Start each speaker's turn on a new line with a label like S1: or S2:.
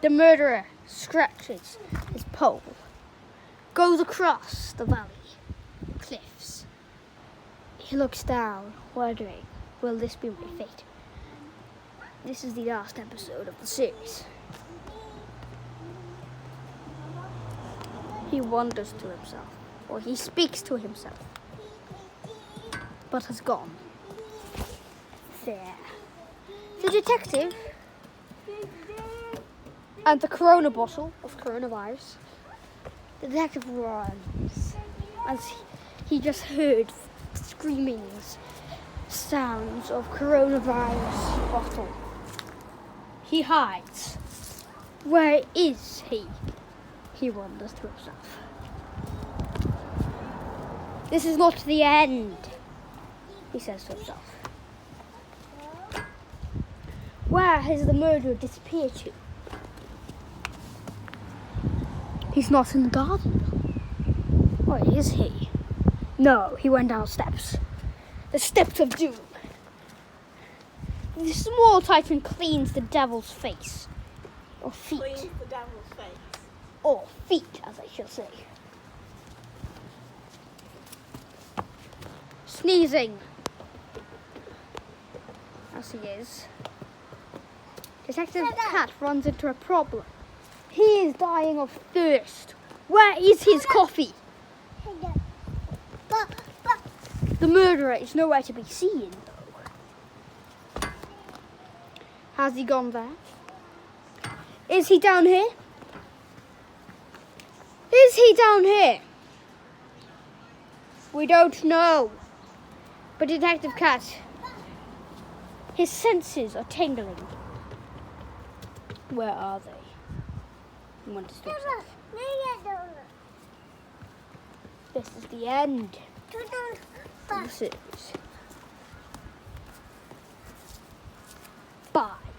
S1: The murderer scratches his pole, goes across the valley, cliffs. He looks down, wondering, will this be my fate? This is the last episode of the series. He wonders to himself, or he speaks to himself, but has gone. There. The detective and the corona bottle of coronavirus. The detective runs as he just heard screamings, sounds of coronavirus bottle. He hides. Where is he? He wonders to himself. This is not the end, he says to himself. Where has the murderer disappeared to? He's not in the garden. Where is he? No, he went down steps. The steps of doom. The small Titan cleans the devil's face. Or feet.
S2: Cleans the devil's face.
S1: Or feet, as I shall say. Sneezing. As he is. Detective Cat runs into a problem. He is dying of thirst. Where is his coffee? The murderer is nowhere to be seen, though. Has he gone there? Is he down here? Is he down here? We don't know. But Detective Cat, his senses are tingling. Where are they? He wants to himself. This is the end of the series. Bye.